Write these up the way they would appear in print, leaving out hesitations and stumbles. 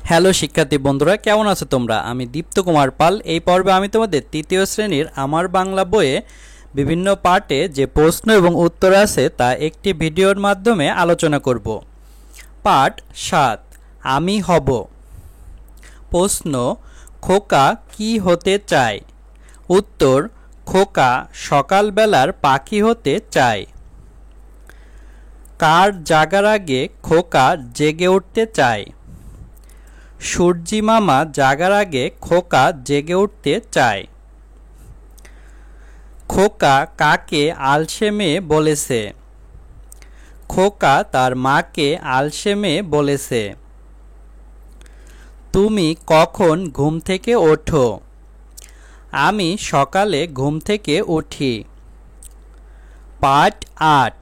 Hello শিক্ষার্থী বন্ধুরা, কেমন আছো তোমরা? আমি দীপ্ত কুমার পাল। এই পর্বে আমি তোমাদের তৃতীয় শ্রেণীর আমার বাংলা বইয়ে বিভিন্ন পার্টে যে প্রশ্ন এবং উত্তর আছে তা একটি ভিডিওর মাধ্যমে আলোচনা করব। পার্ট 7, আমি হব। প্রশ্ন, খোকা কি হতে চায়? উত্তর, খোকা সকালবেলার পাখি হতে চায়। কার জাগার আগে খোকা জেগে উঠতে চায়? সূর্যি মামা জাগার আগে খোকা জেগে উঠতে চায়। খোকা কাকে আলসে মেয়ে বলেছে? খোকা তার মাকে আলসে মেয়ে বলেছে। তুমি কখন ঘুম থেকে ওঠো? আমি সকালে ঘুম থেকে উঠি। পার্ট 8,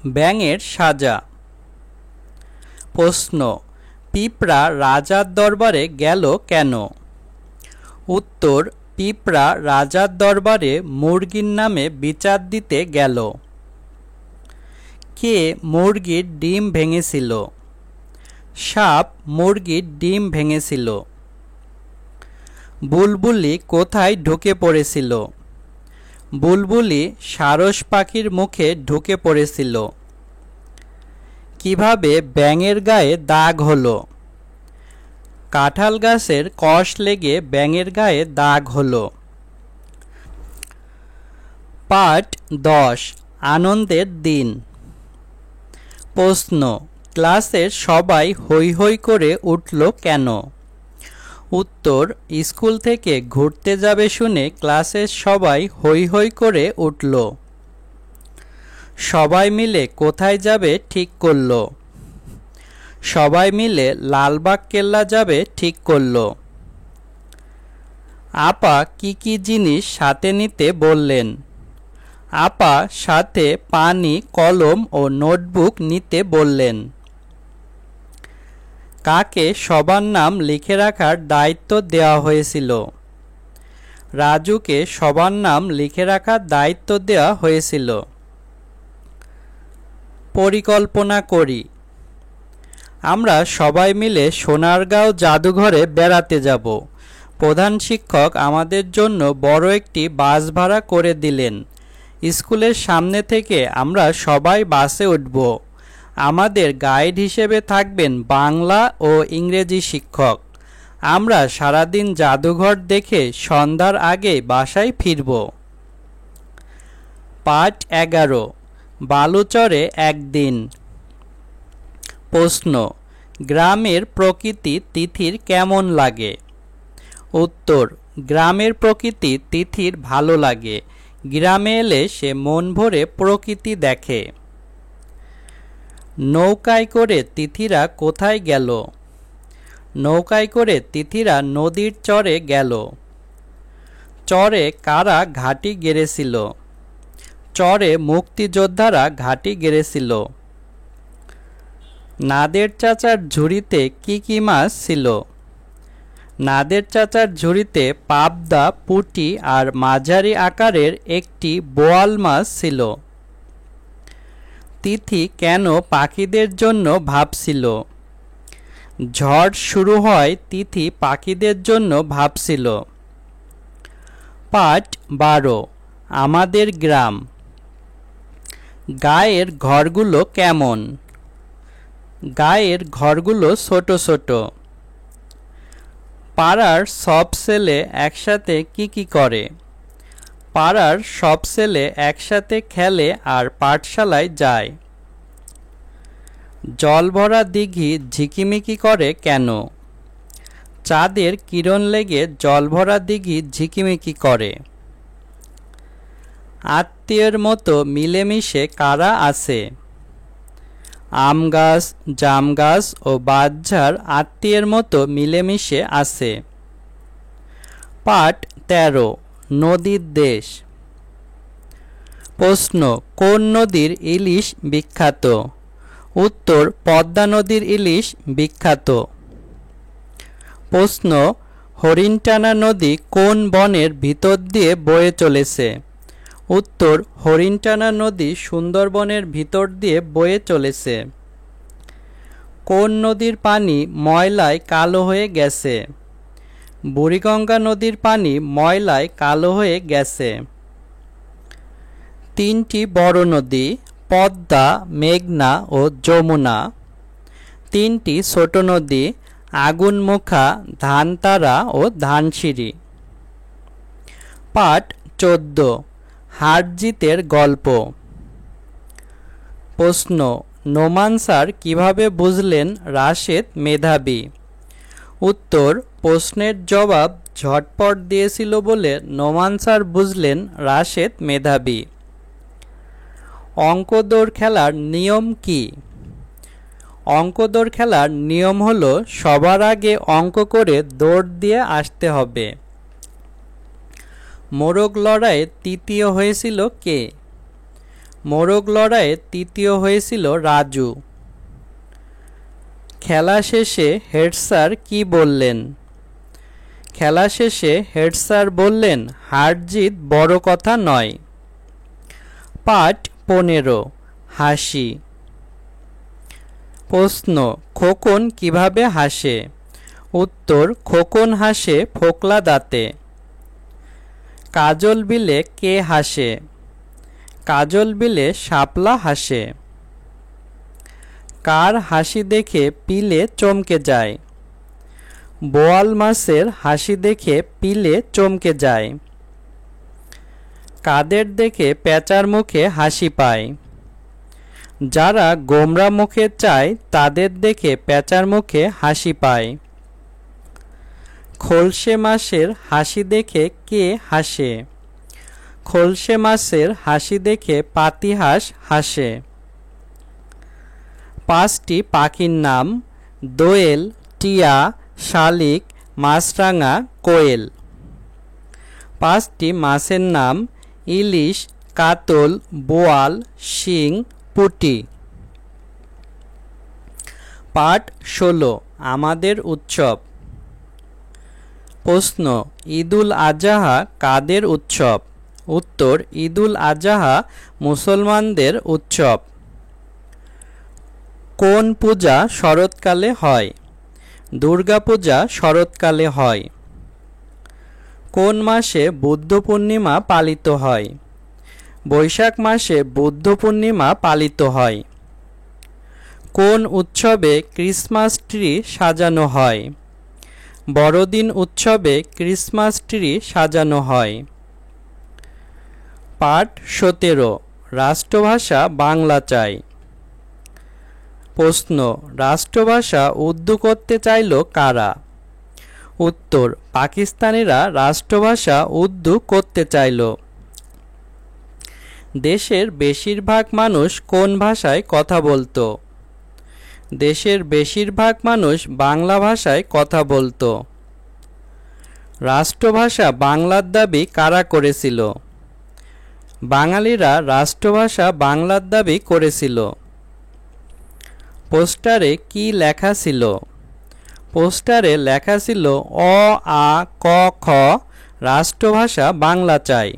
ব্যাঙের সাজা। প্রশ্ন, পিঁপড়া রাজার দরবারে গেল কেন? উত্তর, পিঁপড়া রাজার দরবারে মুরগির নামে বিচার দিতে গেল। কে মুরগির ডিম ভেঙেছিল? সাপ মুরগির ডিম ভেঙেছিল। বুলবুলি কোথায় ঢুকে পড়েছিল? বুলবুলি সারস পাখির মুখে ঢুকে পড়েছিল। কিভাবে ব্যাঙের গায়ে দাগ হলো? কাঁঠাল গাছের কষ লেগে ব্যাঙের গায়ে দাগ হলো। পার্ট 10, আনন্দের দিন। প্রশ্ন, ক্লাসের সবাই হৈ হৈ করে উঠল কেন? উত্তর, স্কুল থেকে ঘুরতে যাবে শুনে ক্লাসের সবাই হৈ হৈ করে উঠল। সবাই মিলে কোথায় যাবে ঠিক করল? সবাই মিলে লালবাগ কেল্লা যাবে ঠিক করল। আপা কি কি জিনিস সাথে নিতে বললেন? আপা সাথে পানি, কলম ও নোটবুক নিতে বললেন। কাকে সবার নাম লিখে রাখার দায়িত্ব দেওয়া হয়েছিল? রাজুকে সবার নাম লিখে রাখার দায়িত্ব দেওয়া হয়েছিল। পরিকল্পনা করি। আমরা সবাই মিলে সোনারগাঁও জাদুঘরে বেড়াতে যাব। প্রধান শিক্ষক আমাদের জন্য বড় একটি বাস ভাড়া করে দিলেন। স্কুলের সামনে থেকে আমরা সবাই বাসে উঠব। আমাদের গাইড হিসেবে থাকবেন বাংলা ও ইংরেজি শিক্ষক। আমরা সারাদিন জাদুঘর দেখে সন্ধ্যার আগে বাসায় ফিরব। পার্ট 11, বালুচরে একদিন। প্রশ্ন, গ্রামের প্রকৃতি তিথির কেমন লাগে? উত্তর, গ্রামের প্রকৃতি তিথির ভালো লাগে। গ্রামে এলে সে মন ভরে প্রকৃতি দেখে। নৌকায় করে তিথিরা কোথায় গেল? নৌকায় করে তিথিরা নদীর চরে গেল। চরে কারা ঘাঁটি গেড়েছিল? চরে মুক্তিযোদ্ধারা ঘাঁটি গেড়েছিল। নাদের চাচার ঝুড়িতে কি কি মাছ ছিল? নাদের চাচার ঝুড়িতে পাবদা, পুঁটি আর মাঝারি আকারের একটি বোয়াল মাছ ছিল। তিথি কেন পাখিদের জন্য ভাবছিল? ঝড় শুরু হয় তিথি পাখিদের জন্য ভাবছিল। পার্ট 12, আমাদের গ্রাম। গায়ের ঘরগুলো কেমন? গায়ের ঘরগুলো ছোট ছোট। পাড়ার সব ছেলে একসাথে কি কি করে? পাড়ার সব ছেলে একসাথে খেলে আর পাঠশালায় যায়। জল ভরা দিঘি ঝিকিমিকি করে কেন? চাঁদের কিরণ লেগে জল ভরা দিঘি ঝিকিমিকি করে। আত্মীয়ের মতো মিলেমিশে কারা আছে? আম গাছ, জাম গাছ ও বাঁশঝাড় আত্মীয়ের মতো মিলেমিশে আছে। পার্ট 13, নদীর দেশ। প্রশ্ন, কোন নদীর ইলিশ বিখ্যাত? উত্তর, পদ্মা নদীর ইলিশ বিখ্যাত। প্রশ্ন, হরিণটানা নদী কোন বনের ভিতর দিয়ে বয়ে চলেছে? উত্তর, হরিণটানা নদী সুন্দরবনের ভিতর দিয়ে বয়ে চলেছে। কোন নদীর পানি ময়লায় কালো হয়ে গেছে? বুড়িগঙ্গা নদীর পানি ময়লায় কালো হয়ে গেছে। তিনটি বড় নদী পদ্মা, মেঘনা ও যমুনা। তিনটি ছোট নদী আগুনমুখা, ধানতারা ও ধানসিঁড়ি। পাঠ 14 হার জিতের গল্প। প্রশ্ন, নোমান স্যার কিভাবে বুঝলেন রাশেদ মেধাবী? উত্তর, প্রশ্নের জবাব ঝটপট দিয়েছিল বলে নোমান স্যার বুঝলেন রাশেদ মেধাবী। অঙ্ক দৌড় খেলার নিয়ম কি? অঙ্ক দৌড় খেলার নিয়ম হলো সবার আগে অঙ্ক করে দৌড় দিয়ে আসতে হবে। মোরগ লড়াইয়ে তৃতীয় হয়েছিল কে? মোরগ লড়াইয়ে তৃতীয় হয়েছিল রাজু। খেলা শেষে হেড স্যার কি বললেন? খেলা শেষে হেড স্যার বললেন, হার জিত বড় কথা নয়। পাঠ 15 হাসি। প্রশ্ন, খোকন কিভাবে হাসে? উত্তর, খোকন হাসে ফোকলা দাঁতে। কাজল বিলে কে হাসে? কাজল বিলে শাপলা হাসে। কার হাসি দেখে পিলে চমকে যায়? বোয়াল মাছের হাসি দেখে পিলে চমকে যায়। কাদের দেখে পেঁচার মুখে হাসি পায়? যারা গোমরা মুখে চায় তাদের দেখে পেঁচার মুখে হাসি পায়। খোলসে মাছের হাসি দেখে কে হাসে? খোলসে মাছের হাসি দেখে পাতিহাঁস হাসে। পাঁচটি পাখির নাম দোয়েল, টিয়া, শালিক, মাছরাঙা, কোয়েল। পাঁচটি মাছের নাম ইলিশ, কাতল, বোয়াল, শিং, পুঁটি। পাঠ 16 আমাদের উৎসব। প্রশ্ন, ঈদুল আজহা কাদের উৎসব? উত্তর, ঈদুল আজহা মুসলমানদের উৎসব। কোন পূজা শরৎকালে হয়? দুর্গা পূজা শরৎকালে হয়। কোন মাসে বুদ্ধ পূর্ণিমা পালিত হয়? বৈশাখ মাসে বুদ্ধ পূর্ণিমা পালিত হয়। কোন উৎসবে ক্রিসমাস ট্রি সাজানো হয়? বড়দিন উৎসবে ক্রিসমাস ট্রি সাজানো হয়। পাঠ 17 রাষ্ট্রভাষা বাংলা চাই। প্রশ্ন, রাষ্ট্রভাষা উর্দু করতে চাইল কারা? উত্তর, পাকিস্তানিরা রাষ্ট্রভাষা উর্দু করতে চাইল। দেশের বেশিরভাগ মানুষ কোন ভাষায় কথা বলতো? দেশের বেশিরভাগ মানুষ বাংলা ভাষায় কথা বলতো। রাষ্ট্রভাষা বাংলার দাবি কারা করেছিল? বাঙালিরা রাষ্ট্রভাষা বাংলার দাবি করেছিল। পোস্টারে কি লেখা ছিল? পোস্টারে লেখা ছিল অ আ ক খ রাষ্ট্রভাষা বাংলা চাই।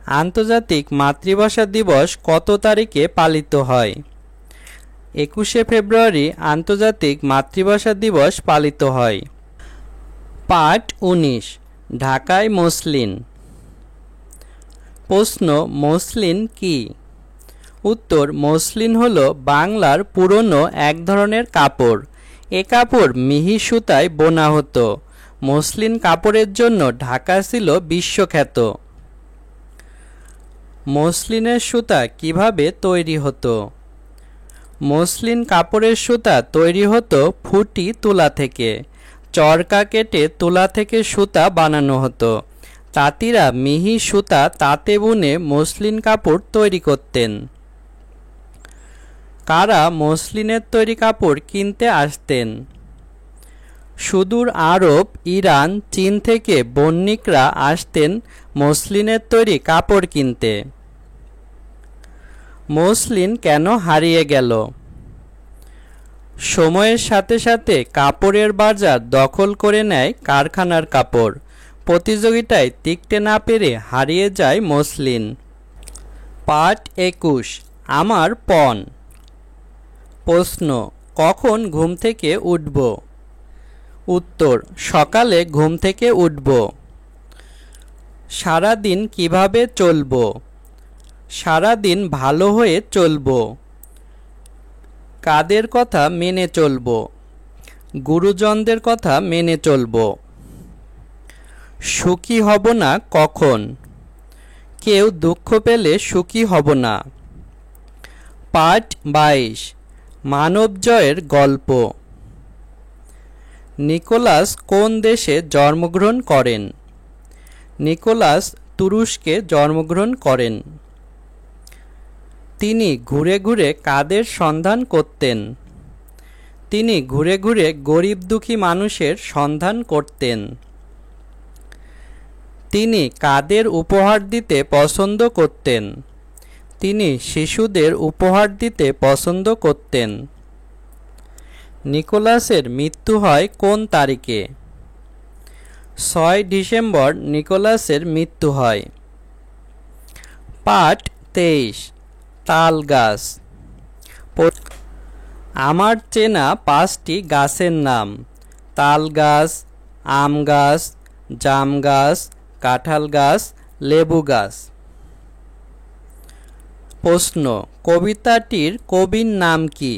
আন্তর্জাতিক মাতৃভাষা দিবস কত তারিখে পালিত হয়? 21শে ফেব্রুয়ারি আন্তর্জাতিক মাতৃভাষা দিবস পালিত হয়। পাঠ 19 ঢাকায় মসলিন। প্রশ্ন, মসলিন কি? উত্তর, মসলিন হলো বাংলার পুরনো এক ধরনের কাপড়। এ কাপড় মিহি সুতায় বোনা হতো। মসলিন কাপড়ের জন্য ঢাকা ছিল বিশ্বখ্যাত। মসলিনের সুতা কিভাবে তৈরি হতো? মসলিন কাপড়ের সুতা তৈরি হতো ফুটি তুলা থেকে। চরকা কেটে তুলা থেকে সুতা বানানো হতো। তাঁতিরা মিহি সুতা তাঁতে বুনে মসলিন কাপড় তৈরি করতেন। কারা মসলিনের তৈরি কাপড় কিনতে আসতেন? সুদূর আরব, ইরান, চীন থেকে বণিকরা আসতেন মসলিনের তৈরি কাপড় কিনতে। মসলিন কেন হারিয়ে গেল? সময়ের সাথে সাথে কাপড়ের বাজার দখল করে নেয় কারখানার কাপড়। প্রতিযোগিতায় টিকতে না পেরে হারিয়ে যায় মসলিন। পাঠ 21 আমার পণ। প্রশ্ন, কখন ঘুম থেকে উঠব? উত্তর, সকালে ঘুম থেকে উঠব। সারাদিন কিভাবে চলব? সারাদিন ভালো হয়ে চলব। কাদের কথা মেনে চলব? গুরুজনদের কথা মেনে চলব। সুখী হব না কখন? কেউ দুঃখ পেলে সুখী হব না। পাঠ 22, মানব জয়ের গল্প। নিকোলাস কোন দেশে জন্মগ্রহণ করেন? নিকোলাস তুরস্কে জন্মগ্রহণ করেন। তিনি ঘুরে ঘুরে কাদের সন্ধান করতেন? তিনি ঘুরে ঘুরে গরিব দুঃখী মানুষের সন্ধান করতেন। তিনি কাদের উপহার দিতে পছন্দ করতেন? তিনি শিশুদের উপহার দিতে পছন্দ করতেন। নিকোলাসের মৃত্যু হয় কোন তারিখে? 6 ডিসেম্বর নিকোলাসের মৃত্যু হয়। পাঠ 23, তাল গাছ। আমার চেনা 5টি গাছের নাম: তাল গাছ, আম গাছ, জাম গাছ, কাঁঠাল গাছ, লেবু গাছ। প্রশ্ন, কবিতাটির কবির নাম কি?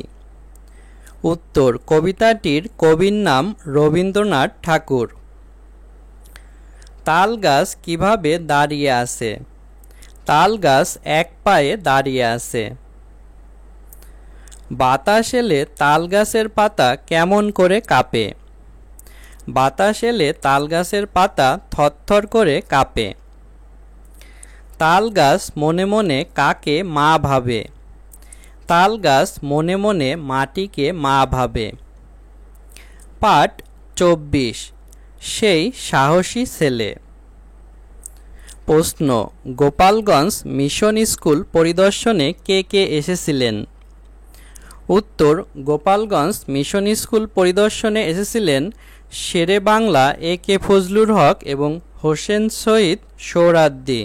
উত্তর, কবিতাটির কবির নাম রবীন্দ্রনাথ ঠাকুর। তাল গাছ কিভাবে দাঁড়িয়ে আছে? তাল গাছ এক পায়ে দাঁড়িয়ে আছে। বাতাস এলে তাল গাছের পাতা কেমন করে কাঁপে? বাতাস এলে তাল গাছের পাতা থরথর করে কাঁপে। তাল গাছ মনে মনে কাকে মা ভাবে? তাল গাছ মনে মনে মাটিকে মা ভাবে। পাঠ 24, সেই সাহসী ছেলে। প্রশ্ন, গোপালগঞ্জ মিশন স্কুল পরিদর্শনে কে কে এসেছিলেন? উত্তর, গোপালগঞ্জ মিশন স্কুল পরিদর্শনে এসেছিলেন শেরে বাংলা এ.কে ফজলুল হক এবং হোসেন শহীদ সোহরাওয়ার্দী।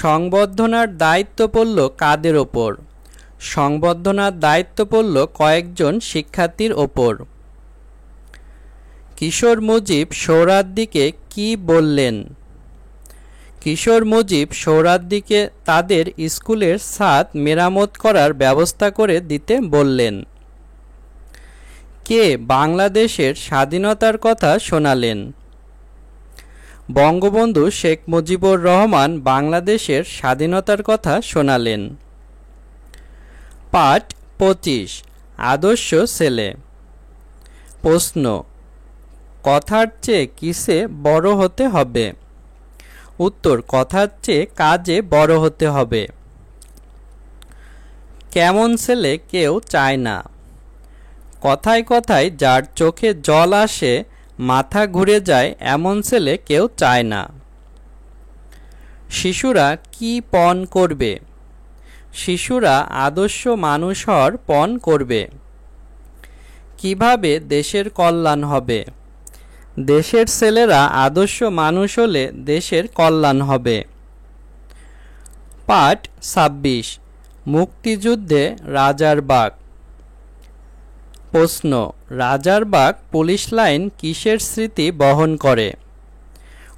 সংবর্ধনার দায়িত্ব পড়ল কাদের ওপর? সংবর্ধনার দায়িত্ব পড়ল কয়েকজন শিক্ষার্থীর ওপর। কিশোর মুজিব সোহরাওয়ার্দীকে কি বললেন? কিশোর মুজিব সোহরাওয়ার্দীকে তাদের স্কুলের ছাদ মেরামত করার ব্যবস্থা করে দিতে বললেন। কে বাংলাদেশের স্বাধীনতার কথা শোনালেন? বঙ্গবন্ধু শেখ মুজিবুর রহমান বাংলাদেশের স্বাধীনতার কথা শোনালেন। পাঠ 25, আদর্শ ছেলে। প্রশ্ন, কথার চেয়ে কিসে বড় হতে হবে? উত্তর, কথার চেয়ে কাজে বড় হতে হবে। কেমন ছেলে কেউ চায় না? কথায় কথায় যার চোখে জল আসে, মাথা ঘুরে যায়, এমন ছেলে কেউ চায় না। শিশুরা কি পণ করবে? শিশুরা আদর্শ মানুষ হওয়ার পণ করবে। কিভাবে দেশের কল্যাণ হবে? দেশের ছেলেরা আদর্শ মানুষ হলে দেশের কল্যাণ হবে। পাঠ 26, মুক্তিযুদ্ধে রাজার বাগ। প্রশ্ন, রাজার বাগ পুলিশ লাইন কিসের স্মৃতি বহন করে?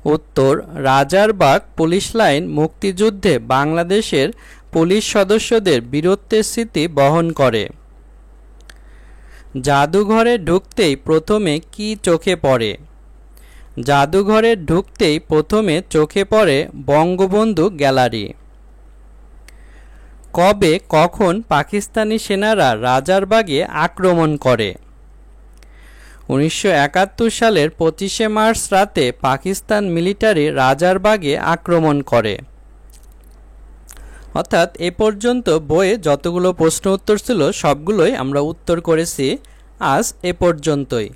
উত্তর, রাজার বাগ পুলিশ লাইন মুক্তিযুদ্ধে বাংলাদেশের পুলিশ সদস্যদের বীরত্বের স্মৃতি বহন করে। জাদুঘরে ঢুকতেই প্রথমে কি চোখে পড়ে? জাদুঘরে ঢুকতেই প্রথমে চোখে পড়ে বঙ্গবন্ধু গ্যালারি। কবে কখন পাকিস্তানি সেনারা রাজারবাগে আক্রমণ করে? 1971 সালের 25শে মার্চ রাতে পাকিস্তান মিলিটারি রাজারবাগে আক্রমণ করে। অর্থাৎ এ পর্যন্ত বইয়ে যতগুলো প্রশ্ন উত্তর ছিল সবগুলোই আমরা উত্তর করেছি আজ এ পর্যন্তই।